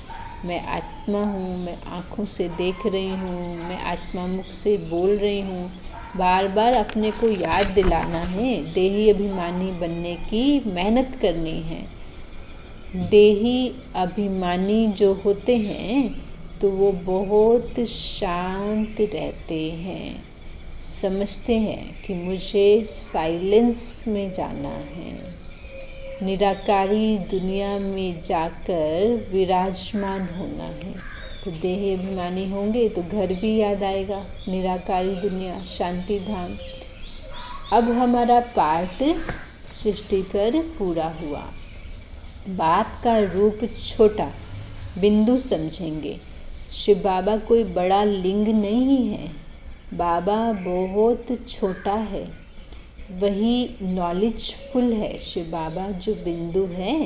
मैं आत्मा हूँ, मैं आँखों से देख रही हूँ, मैं आत्मा मुख से बोल रही हूँ। बार बार अपने को याद दिलाना है। देही अभिमानी बनने की मेहनत करनी है। देही अभिमानी जो होते हैं तो वो बहुत शांत रहते हैं, समझते हैं कि मुझे साइलेंस में जाना है। निराकारी दुनिया में जाकर विराजमान होना है। तो देही अभिमानी होंगे तो घर भी याद आएगा, निराकारी दुनिया, शांति धाम। अब हमारा पार्ट सृष्टि पर पूरा हुआ। बाप का रूप छोटा बिंदु समझेंगे। शिव बाबा कोई बड़ा लिंग नहीं है, बाबा बहुत छोटा है। वही नॉलेजफुल है। शिव बाबा जो बिंदु है,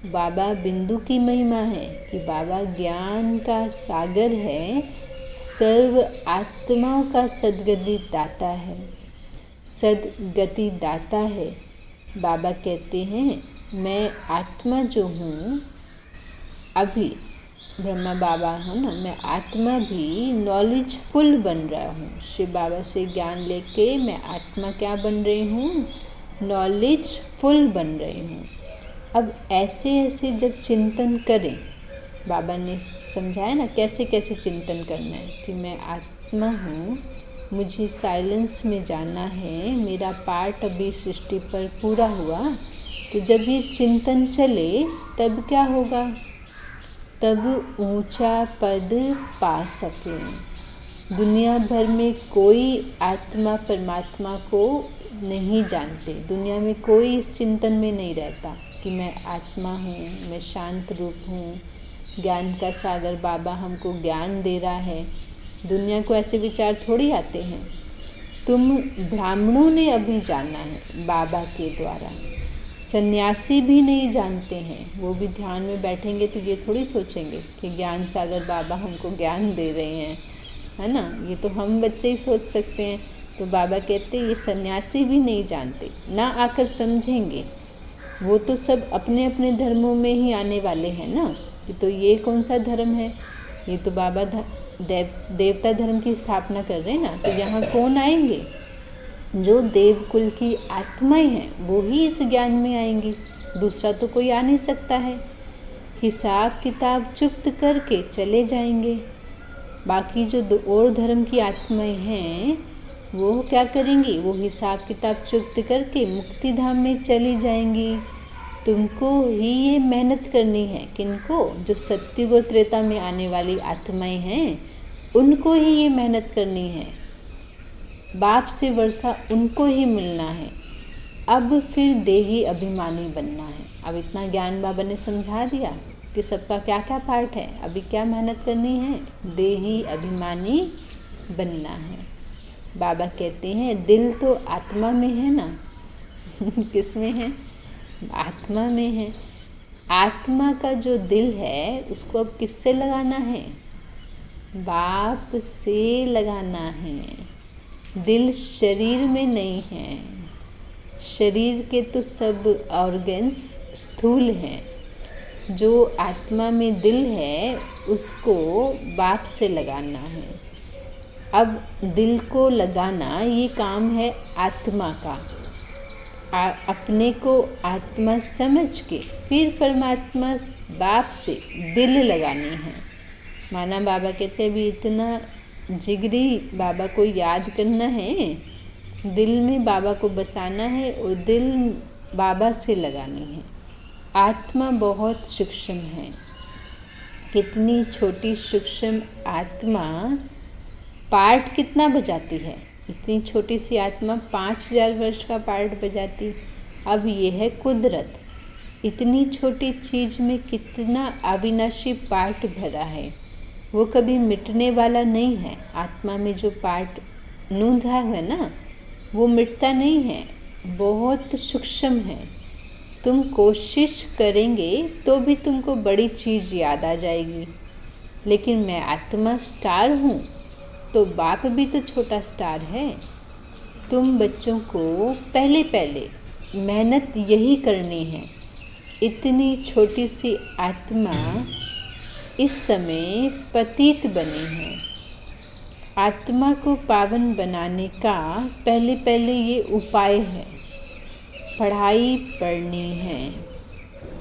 बाबा बिंदु की महिमा है कि बाबा ज्ञान का सागर है, सर्व आत्माओं का सद्गति दाता है, सद्गति दाता है। बाबा कहते हैं मैं आत्मा जो हूँ, अभी ब्रह्मा बाबा हूँ ना, मैं आत्मा भी नॉलेजफुल बन रहा हूँ। शिव बाबा से ज्ञान लेके मैं आत्मा क्या बन रही हूँ? नॉलेजफुल बन रही हूँ। अब ऐसे ऐसे जब चिंतन करें, बाबा ने समझाया ना कैसे कैसे चिंतन करना है कि मैं आत्मा हूँ, मुझे साइलेंस में जाना है, मेरा पार्ट अभी सृष्टि पर पूरा हुआ। तो जब ये चिंतन चले तब क्या होगा? तब ऊंचा पद पा सकें। दुनिया भर में कोई आत्मा परमात्मा को नहीं जानते। दुनिया में कोई इस चिंतन में नहीं रहता कि मैं आत्मा हूँ, मैं शांत रूप हूँ, ज्ञान का सागर बाबा हमको ज्ञान दे रहा है। दुनिया को ऐसे विचार थोड़ी आते हैं। तुम ब्राह्मणों ने अभी जाना है बाबा के द्वारा, सन्यासी भी नहीं जानते हैं। वो भी ध्यान में बैठेंगे तो ये थोड़ी सोचेंगे कि ज्ञान सागर बाबा हमको ज्ञान दे रहे हैं, है ना। ये तो हम बच्चे ही सोच सकते हैं। तो बाबा कहते ये सन्यासी भी नहीं जानते, ना आकर समझेंगे। वो तो सब अपने अपने धर्मों में ही आने वाले हैं ना। तो ये कौन सा धर्म है? ये तो बाबा देवता धर्म की स्थापना कर रहे हैं ना। तो यहाँ कौन आएंगे? जो देवकुल की आत्माएं हैं वो ही इस ज्ञान में आएंगी, दूसरा तो कोई आ नहीं सकता है। हिसाब किताब चुक्त करके चले जाएंगे। बाकी जो और धर्म की आत्माएं हैं वो क्या करेंगी? वो हिसाब किताब चुक्त करके मुक्ति धाम में चली जाएंगी। तुमको ही ये मेहनत करनी है। किनको? जो सत्युग और त्रेता में आने वाली आत्माएं हैं उनको ही ये मेहनत करनी है। बाप से वर्षा उनको ही मिलना है। अब फिर देही अभिमानी बनना है। अब इतना ज्ञान बाबा ने समझा दिया कि सबका क्या क्या पार्ट है। अभी क्या मेहनत करनी है? देही अभिमानी बनना है। बाबा कहते हैं दिल तो आत्मा में है ना। किस में है? आत्मा में है। आत्मा का जो दिल है उसको अब किससे लगाना है? बाप से लगाना है। दिल शरीर में नहीं है। शरीर के तो सब ऑर्गन्स स्थूल हैं। जो आत्मा में दिल है उसको बाप से लगाना है। अब दिल को लगाना ये काम है आत्मा का। अपने को आत्मा समझ के फिर परमात्मा बाप से दिल लगानी है। माना बाबा कहते हैं अभी इतना जिगरी बाबा को याद करना है, दिल में बाबा को बसाना है और दिल बाबा से लगानी है। आत्मा बहुत सूक्ष्म है। कितनी छोटी सूक्ष्म आत्मा पार्ट कितना बजाती है। इतनी छोटी सी आत्मा 5000 वर्ष का पार्ट बजाती। अब यह है कुदरत। इतनी छोटी चीज़ में कितना अविनाशी पार्ट भरा है। वो कभी मिटने वाला नहीं है। आत्मा में जो पार्ट नूंधा है ना वो मिटता नहीं है, बहुत सूक्ष्म है। तुम कोशिश करेंगे तो भी तुमको बड़ी चीज़ याद आ जाएगी। लेकिन मैं आत्मा स्टार हूँ तो बाप भी तो छोटा स्टार है। तुम बच्चों को पहले पहले मेहनत यही करनी है। इतनी छोटी सी आत्मा इस समय पतित बनी है। आत्मा को पावन बनाने का पहले पहले ये उपाय है। पढ़ाई पढ़नी है।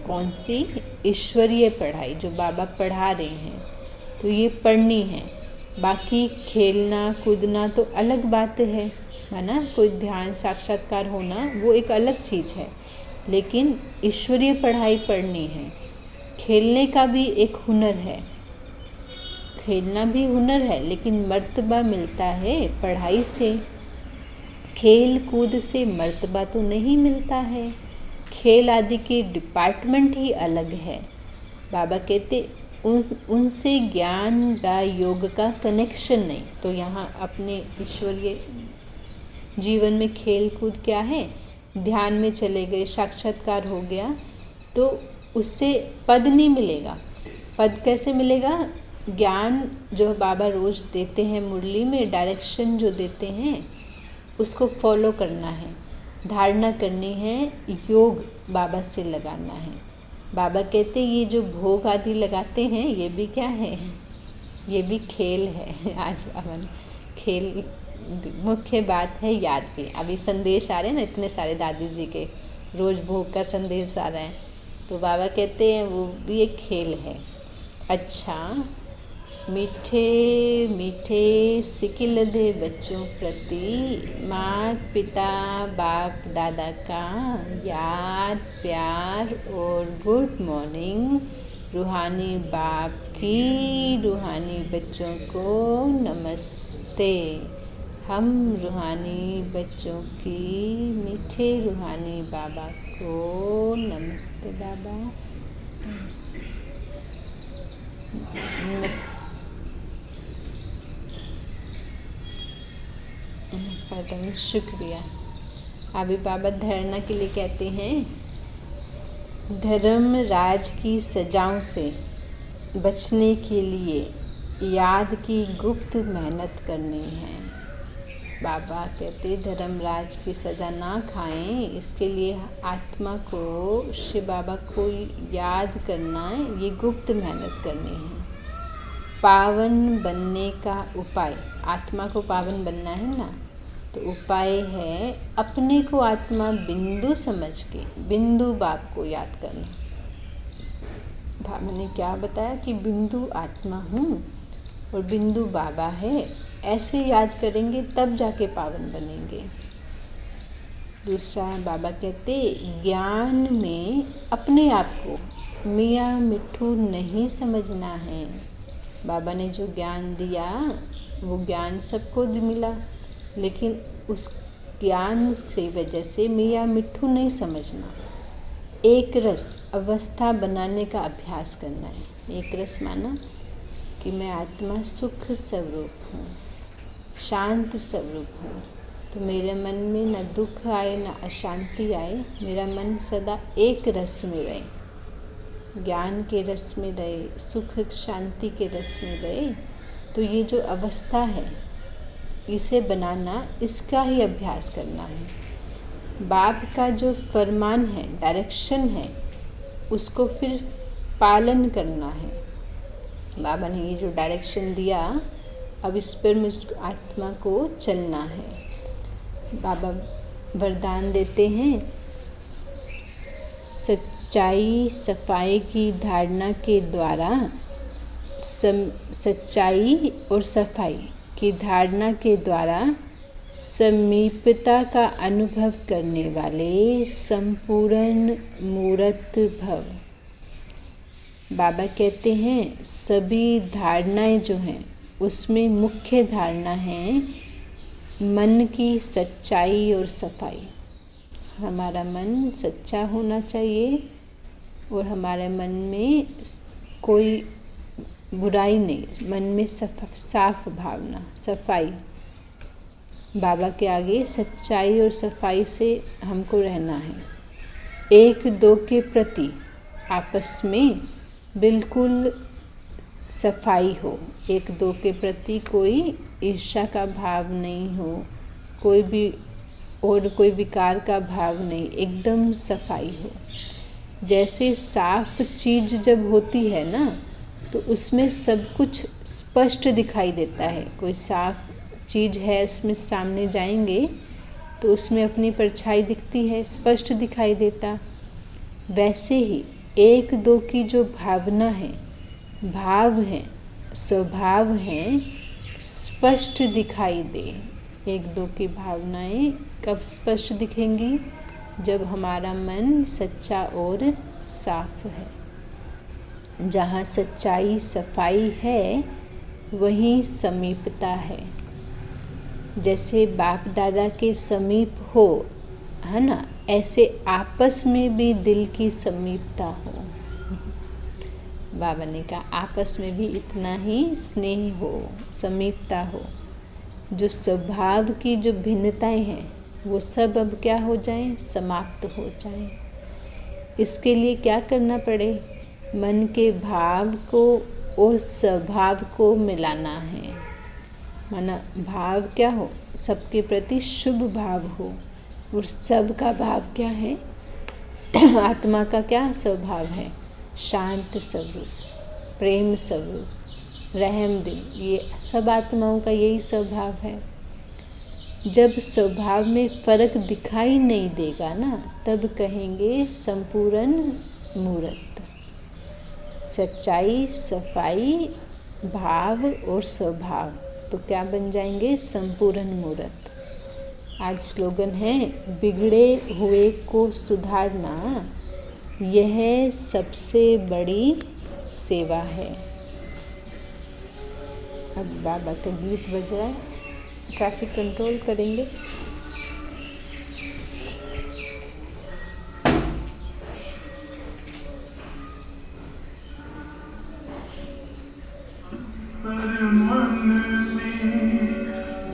कौन सी? ईश्वरीय पढ़ाई जो बाबा पढ़ा रहे हैं तो ये पढ़नी है। बाकी खेलना कूदना तो अलग बात है ना। कोई ध्यान साक्षात्कार होना वो एक अलग चीज़ है। लेकिन ईश्वरीय पढ़ाई पढ़नी है। खेलने का भी एक हुनर है। खेलना भी हुनर है लेकिन मर्तबा मिलता है पढ़ाई से। खेल कूद से मर्तबा तो नहीं मिलता है। खेल आदि के डिपार्टमेंट ही अलग है। बाबा कहते उनसे ज्ञान व योग का कनेक्शन नहीं। तो यहाँ अपने ईश्वरीय जीवन में खेल कूद क्या है? ध्यान में चले गए, साक्षात्कार हो गया तो उससे पद नहीं मिलेगा। पद कैसे मिलेगा? ज्ञान जो बाबा रोज़ देते हैं मुरली में, डायरेक्शन जो देते हैं उसको फॉलो करना है, धारणा करनी है, योग बाबा से लगाना है। बाबा कहते ये जो भोग आदि लगाते हैं ये भी क्या है? ये भी खेल है। आज बाबा ने खेल मुख्य बात है याद की। अभी संदेश आ रहे हैं ना इतने सारे दादी जी के, रोज़ भोग का संदेश आ रहा है तो बाबा कहते हैं वो भी एक खेल है। अच्छा मीठे मीठे सिकिलधे बच्चों प्रति माता पिता बाप दादा का याद प्यार और गुड मॉर्निंग। रूहानी बाप की रूहानी बच्चों को नमस्ते। हम रूहानी बच्चों की मीठे रूहानी बाबा को नमस्ते बाबा, नमस्ते नमस्ते। पता शुक्रिया। अभी बाबा धारणा के लिए कहते हैं, धर्म राज की सजाओं से बचने के लिए याद की गुप्त मेहनत करनी है। बाबा कहते धर्मराज की सज़ा ना खाएं, इसके लिए आत्मा को शिव बाबा को याद करना है, ये गुप्त मेहनत करनी है। पावन बनने का उपाय, आत्मा को पावन बनना है ना, तो उपाय है अपने को आत्मा बिंदु समझ के बिंदु बाप को याद करना। बाबा ने क्या बताया कि बिंदु आत्मा हूँ और बिंदु बाबा है, ऐसे याद करेंगे तब जाके पावन बनेंगे। दूसरा बाबा कहते ज्ञान में अपने आप को मियाँ मिट्ठू नहीं समझना है। बाबा ने जो ज्ञान दिया वो ज्ञान सबको मिला, लेकिन उस ज्ञान से वजह से मियाँ मिट्ठू नहीं समझना। एक रस अवस्था बनाने का अभ्यास करना है। एक रस माना कि मैं आत्मा सुख स्वरूप हूँ, शांत स्वरूप हूँ, तो मेरे मन में न दुख आए न अशांति आए, मेरा मन सदा एक रस में रहे, ज्ञान के रस में रहे, सुख शांति के रस में रहे। तो ये जो अवस्था है इसे बनाना, इसका ही अभ्यास करना है। बाप का जो फरमान है, डायरेक्शन है, उसको फिर पालन करना है। बाबा ने ये जो डायरेक्शन दिया, अब इस पर मुझ आत्मा को चलना है। बाबा वरदान देते हैं, सच्चाई सफाई की धारणा के द्वारा सच्चाई और सफाई की धारणा के द्वारा समीपता का अनुभव करने वाले संपूर्ण मूर्त भव। बाबा कहते हैं सभी धारणाएं जो हैं उसमें मुख्य धारणा है मन की सच्चाई और सफाई। हमारा मन सच्चा होना चाहिए और हमारे मन में कोई बुराई नहीं, मन में साफ भावना, सफाई। बाबा के आगे सच्चाई और सफाई से हमको रहना है। एक दो के प्रति आपस में बिल्कुल सफाई हो, एक दो के प्रति कोई ईर्ष्या का भाव नहीं हो, कोई भी और कोई विकार का भाव नहीं, एकदम सफाई हो। जैसे साफ चीज़ जब होती है ना, तो उसमें सब कुछ स्पष्ट दिखाई देता है। कोई साफ चीज़ है, उसमें सामने जाएंगे तो उसमें अपनी परछाई दिखती है, स्पष्ट दिखाई देता। वैसे ही एक दो की जो भावना है, भाव है, स्वभाव है, स्पष्ट दिखाई दे। एक दो की भावनाएं कब स्पष्ट दिखेंगी? जब हमारा मन सच्चा और साफ है। जहाँ सच्चाई सफाई है वहीं समीपता है। जैसे बाप दादा के समीप हो, है ना, ऐसे आपस में भी दिल की समीपता हो। बाबा ने कहा आपस में भी इतना ही स्नेह हो, समीपता हो। जो स्वभाव की जो भिन्नताएं हैं वो सब अब क्या हो जाएं? समाप्त हो जाएं। इसके लिए क्या करना पड़े? मन के भाव को और स्वभाव को मिलाना है। माना भाव क्या हो? सबके प्रति शुभ भाव हो। और सबका भाव क्या है? आत्मा का क्या स्वभाव है? शांत स्वरूप, प्रेम स्वरूप, रहम दिल। ये सब आत्माओं का यही स्वभाव है। जब स्वभाव में फर्क दिखाई नहीं देगा ना, तब कहेंगे संपूर्ण मूर्त। सच्चाई, सफाई, भाव और स्वभाव, तो क्या बन जाएंगे? संपूर्ण मूर्त। आज स्लोगन है बिगड़े हुए को सुधारना, यह सबसे बड़ी सेवा है। अब बाबा का गीत बज रहा है, ट्रैफिक कंट्रोल करेंगे।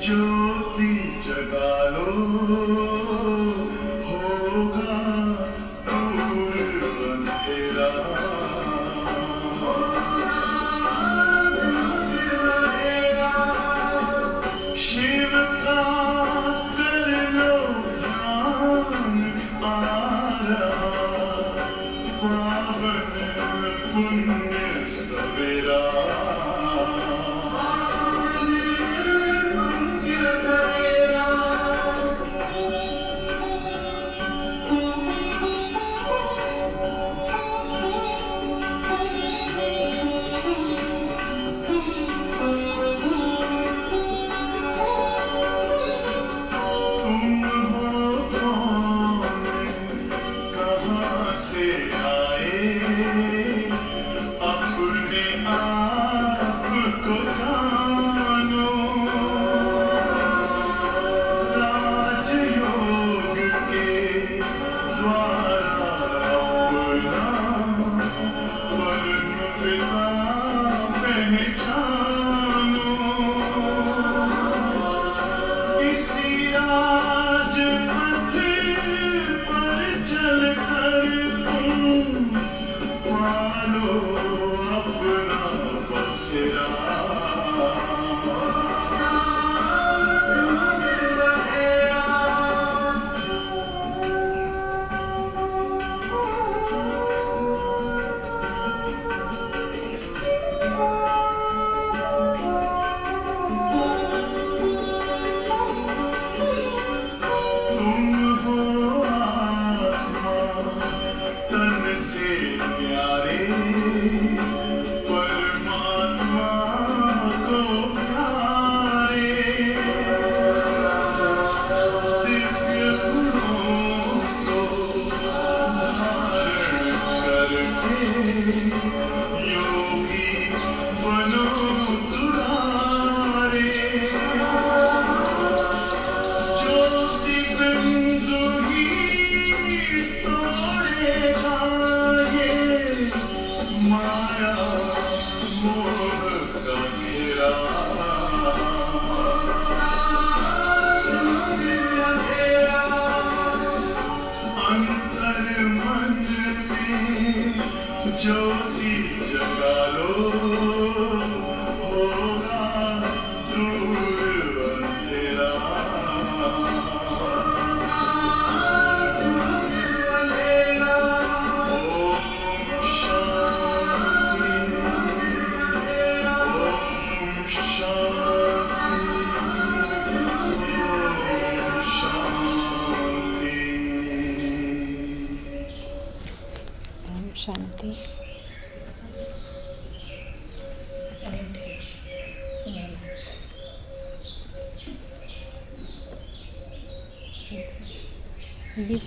ज्योति जगा लो, होगा दूर अंधेरा। शिव का कर लो ध्यान, आ रहा पावन पुण्य सवेरा। शांति। ये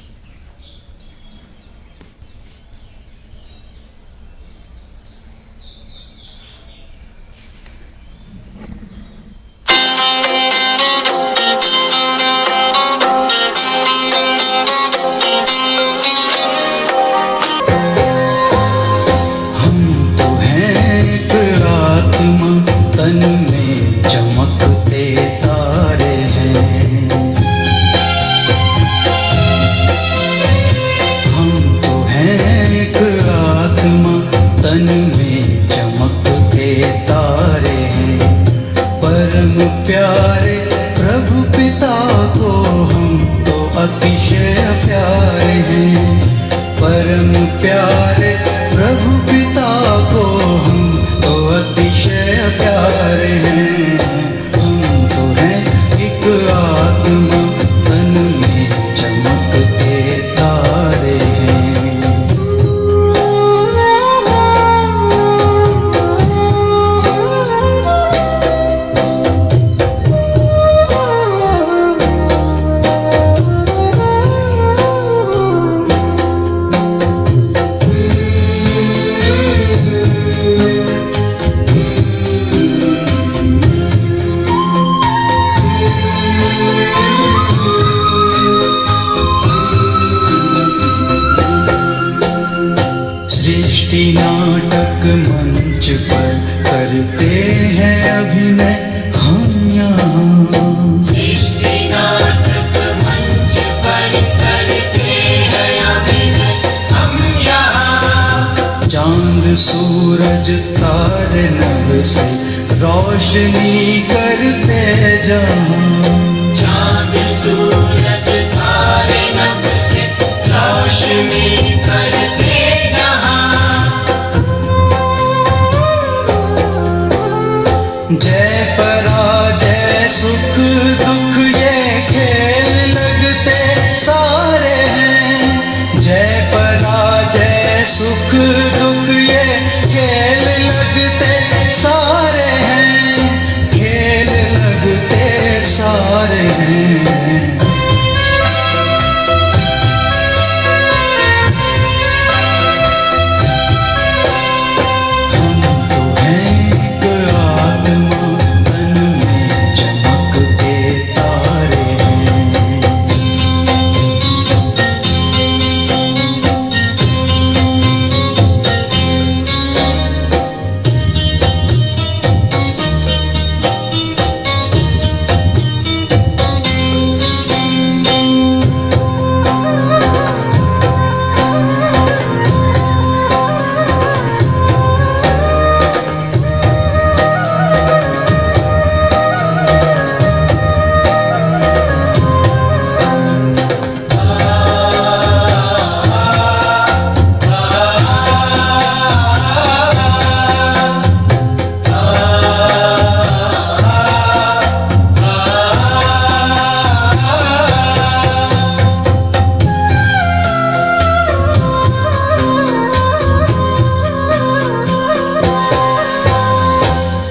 सृष्टि नाटक मंच पर करते हैं अभिनय हम यहाँ। सृष्टि नाटक मंच पर करते हैं अभिनय हम यहाँ। चांद सूरज तारे नभ से रोशनी करते जहाँ। चांद सूरज तारे नभ से रोशनी करते जहाँ। जय पराजय सुख दुख ये खेल लगते सारे हैं। जय पराजय सुख दुख ये खेल लगते सारे हैं। खेल लगते सारे हैं।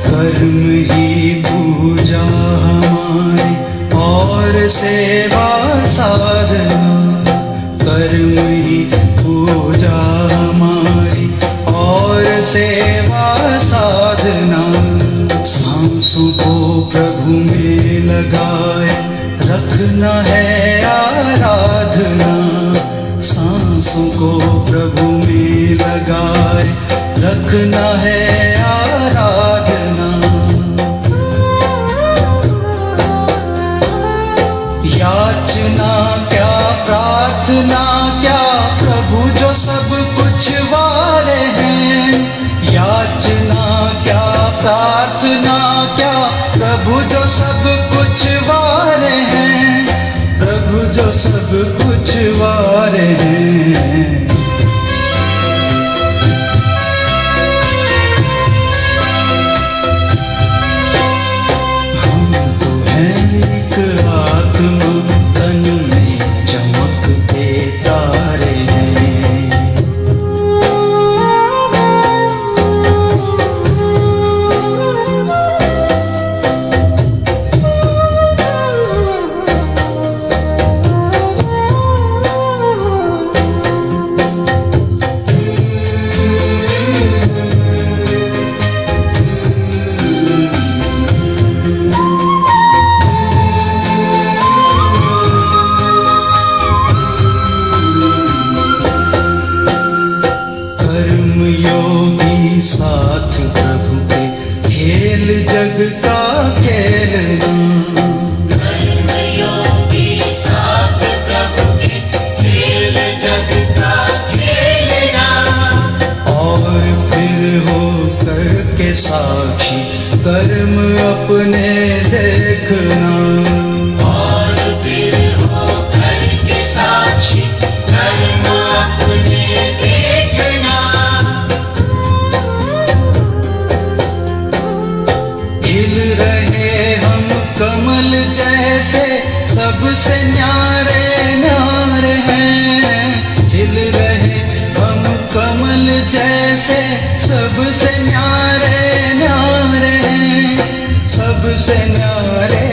कर्म ही पूजा हमारी और सेवा साधना। कर्म ही पूजा हमारी और सेवा साधना। सांसों को प्रभु में लगाए रखना है आराधना। सांसों को प्रभु में लगाए रखना है आराधना। याचना क्या प्रार्थना क्या प्रभु जो सब कुछ वाले हैं। याचना क्या प्रार्थना क्या प्रभु जो सब कुछ वाले हैं। प्रभु जो सब कुछ वाले हैं। साथ प्रभु के खेल जग का खेलना। कर्म योगी साथ प्रभु के खेल जग का खेलना। और फिर हो करके साक्षी कर्म अपने देखना। और फिर हो करके साक्षी कर्म अपने देखना। खिल रहे हम कमल जैसे सबसे न्यारे न्यारे हैं। हिल रहे हम कमल जैसे सबसे न्यारे न्यारे हैं। सबसे न्यारे